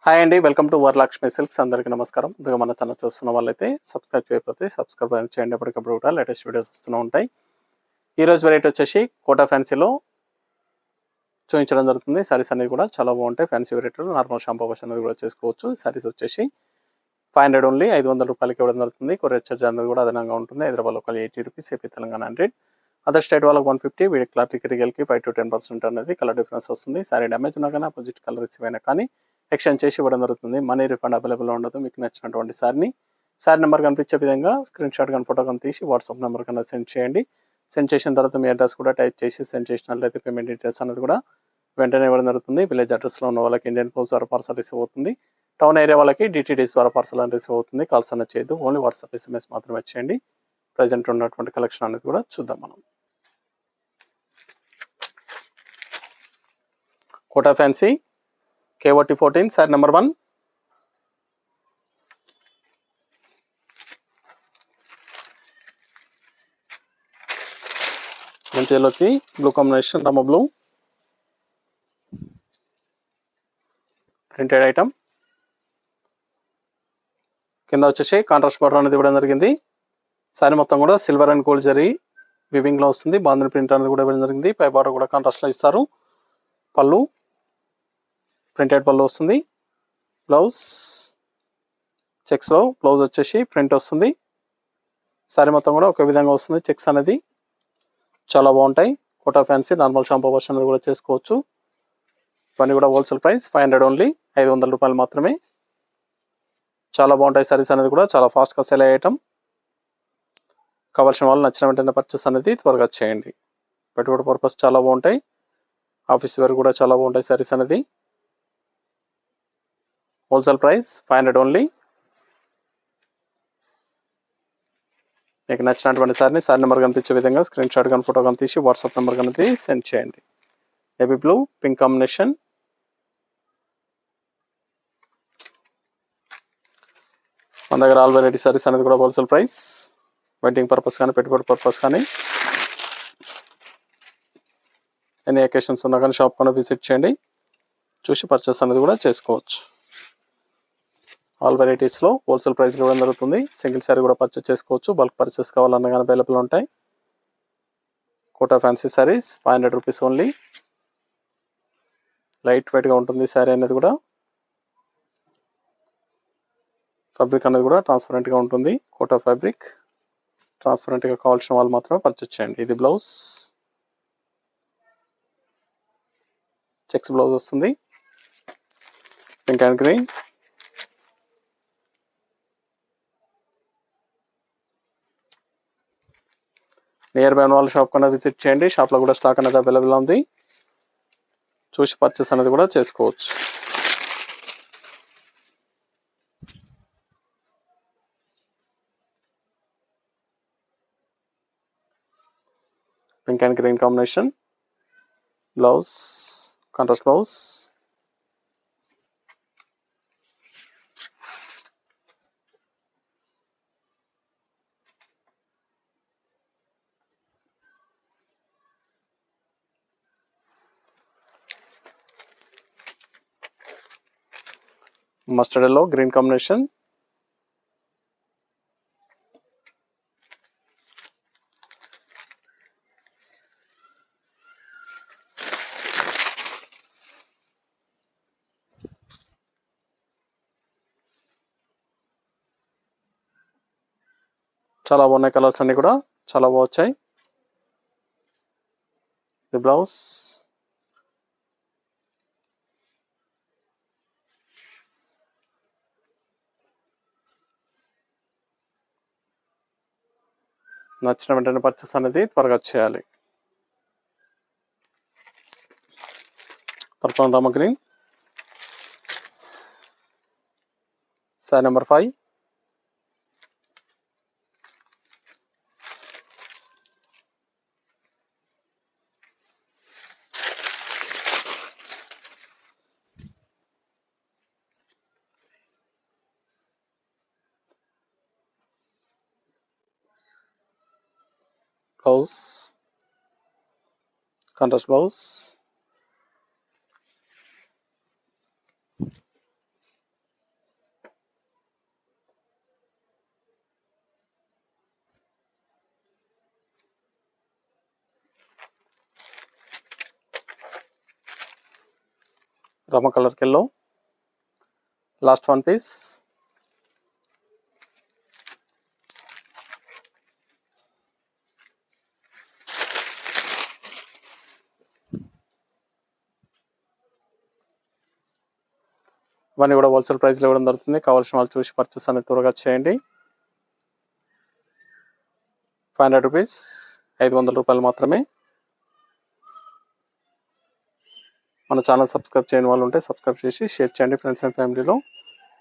Hi అండి. Welcome to Varalakshmi silks. అందరికీ నమస్కారం. ముందుగా మన ఛానల్ చూస్తున్న వాళ్ళైతే సబ్స్క్రైబ్ చేయకపోతే సబ్స్క్రైబ్ చేయండి. ఎప్పటికప్పుడు కూడా లేటెస్ట్ వీడియోస్ వస్తూనే ఉంటాయి. ఈరోజు వెరైటీ వచ్చేసి కోటా ఫ్యాన్సీలో చూపించడం జరుగుతుంది. సారీస్ అనేవి కూడా చాలా బాగుంటాయి. ఫ్యాన్సీ వెరైటీలు నార్మల్ షాంపూ వాష్ అనేది కూడా చేసుకోవచ్చు. సారీస్ వచ్చేసి 500 ఓన్లీ, 500 రూపాయలకి ఇవ్వడం జరుగుతుంది. కొరియర్ చార్జ్ అనేది కూడా అదనంగా ఉంటుంది. హైదరాబాద్ ఒక 80 rupees, AP Telangana 100, other state వాళ్ళకి 150. వీడి క్లారిటీ రియల్కి 5 to 10% అనేది కలర్ డిఫరెన్స్ వస్తుంది. సారీ డ్యామేజ్ ఉన్నా కానీ అపోజిట్ కలర్ రిసీవ్ అయినా కానీ ఎక్స్చేంజ్ చేసి ఇవ్వడం జరుగుతుంది. మనీ రిఫండ్ అవైలబుల్ ఉండదు. మీకు నచ్చినటువంటి సారీ నెంబర్ కనిపించే విధంగా స్క్రీన్ షాట్ కానీ ఫోటో కానీ తీసి వాట్సాప్ నెంబర్ కన్నా సెండ్ చేయండి. సెండ్ చేసిన తర్వాత మీ అడ్రస్ కూడా టైప్ చేసి సెండ్ చేసినట్లయితే పేమెంట్ డీటెయిల్స్ అనేది కూడా వెంటనే ఇవ్వడం జరుగుతుంది. విలేజ్ అడ్రస్లో ఉన్న వాళ్ళకి ఇండియన్ పోస్ట్ ద్వారా పార్సల్ రిసీవ్ అవుతుంది. టౌన్ ఏరియా వాళ్ళకి డిటీడీస్ ద్వారా పార్సల్ అని రిసీవ్ అవుతుంది. కాల్స్ అనేది చేయదు. ఓన్లీ వాట్సాప్ SMS మాత్రమే చేయండి. ప్రజెంట్ ఉన్నటువంటి కలెక్షన్ అనేది కూడా చూద్దాం మనం. Kota fancy KOT 14 sari number 1. మంచిలోకి బ్లూ కాంబినేషన్, రమ బ్లూ ప్రింటెడ్ ఐటమ్. కింద వచ్చేసి కాంట్రాస్ట్ బార్డర్ అనేది ఇవ్వడం జరిగింది. సారీ మొత్తం కూడా సిల్వర్ అండ్ గోల్డ్ జరీ వివింగ్లో వస్తుంది. బాంధని ప్రింట్ అనేది కూడా ఇవ్వడం జరిగింది. పై బార్డర్ కూడా కాంట్రాస్ట్లో ఇస్తారు. పళ్ళు ప్రింటెడ్ పళ్ళు వస్తుంది. బ్లౌజ్ చెక్స్లో బ్లౌజ్ వచ్చేసి ప్రింట్ వస్తుంది. సారీ మొత్తం కూడా ఒక విధంగా వస్తుంది. చెక్స్ అనేది చాలా బాగుంటాయి. Kota fancy normal shampoo wash అనేది కూడా చేసుకోవచ్చు. ఇవన్నీ కూడా హోల్సేల్ ప్రైస్ 500 ఓన్లీ, 500 రూపాయలు మాత్రమే. చాలా బాగుంటాయి సారీస్ అనేది కూడా చాలా ఫాస్ట్గా సెల్ అయ్యే ఐటమ్. కావాల్సిన వాళ్ళు నచ్చిన వెంటనే పర్చేస్ అనేది త్వరగా చేయండి. పెట్టుబడి పర్పస్ చాలా బాగుంటాయి. ఆఫీస్ వేర్ కూడా చాలా బాగుంటాయి సారీస్ అనేది. Wholesale price 500 only. మీకు నచ్చినటువంటి సారీ నెంబర్ కనిపించే విధంగా స్క్రీన్ షాట్ కానీ ఫోటో కానీ తీసి వాట్సాప్ నెంబర్ కానీ సెండ్ చేయండి. Navy blue pink combination. మన దగ్గర ఆల్ వెరైటీ సారీస్ అనేది కూడా హోల్సేల్ ప్రైస్. వెడ్డింగ్ పర్పస్ కానీ పెట్టుబడి పర్పస్ కానీ ఎన్ని అకేషన్స్ ఉన్నా కానీ షాప్ కానీ విజిట్ చేయండి. చూసి పర్చేస్ అనేది కూడా చేసుకోవచ్చు. ఆల్ వెరైటీస్లో హోల్సేల్ ప్రైస్లో ఇవ్వడం జరుగుతుంది. సింగిల్ సారీ కూడా పర్చేస్ చేసుకోవచ్చు. బల్క్ పర్చేస్ కావాలన్నా కానీ అవైలబుల్ ఉంటాయి. Kota fancy saris 500 rupees only. Light వెయిట్గా ఉంటుంది సారీ అనేది కూడా. ఫ్యాబ్రిక్ అనేది కూడా ట్రాన్స్పరెంట్గా ఉంటుంది. కోటా ఫ్యాబ్రిక్ ట్రాన్స్పరెంట్గా కావాల్సిన వాళ్ళు మాత్రమే పర్చేస్ చేయండి. ఇది బ్లౌజ్ చెక్స్ బ్లౌజ్ వస్తుంది. Pink and green. Near by వాళ్ళ షాప్ కన్నా విజిట్ చేయండి. షాప్లో కూడా స్టాక్ అనేది అవైలబుల్ ఉంది. చూసి పర్చేస్ అనేది కూడా చేసుకోవచ్చు. Pink and green combination. Blouse contrast blouse. Mustard yellow green combination. చాలా బాగున్నాయి కలర్స్ అన్ని కూడా చాలా బాగా వచ్చాయి. ఇది బ్లౌజ్. నచ్చిన వెంటనే పర్చేస్ అనేది త్వరగా చేయాలి. పర్పుల్ రామ green. Sari number 5. Blouse contrast blouse. రమ colour yellow. Last one piece. ఇవన్నీ కూడా హోల్సేల్ ప్రైస్లో ఇవ్వడం జరుగుతుంది. కావాల్సిన వాళ్ళు చూసి పర్చేస్ అనేది త్వరగా చేయండి. 500 రూపీస్, 500 రూపాయలు మాత్రమే. మన ఛానల్ సబ్స్క్రైబ్ చేయని వాళ్ళు ఉంటే సబ్స్క్రైబ్ చేసి షేర్ చేయండి ఫ్రెండ్స్ అండ్ ఫ్యామిలీలో.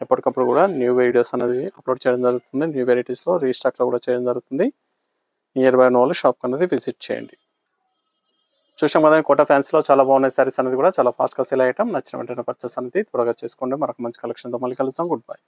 ఎప్పటికప్పుడు కూడా న్యూ వీడియోస్ అనేది అప్లోడ్ చేయడం జరుగుతుంది. న్యూ వెరైటీస్లో రీస్టాక్లో కూడా చేయడం జరుగుతుంది. నియర్ బై ఉన్న వాళ్ళు షాప్ అనేది విజిట్ చేయండి. చూసాం కదా, కోటా ఫ్యాన్సీలో చాలా బాగున్నాయి సారీస్ అనేది కూడా చాలా ఫాస్ట్గా సేల్ అయ్యటం. నచ్చిన వెంటనే పర్చేస్ అనేది త్వరగా చేసుకోండి. మరొక మంచి కలెక్షన్తో మళ్ళీ కలుస్తాం. Good bye.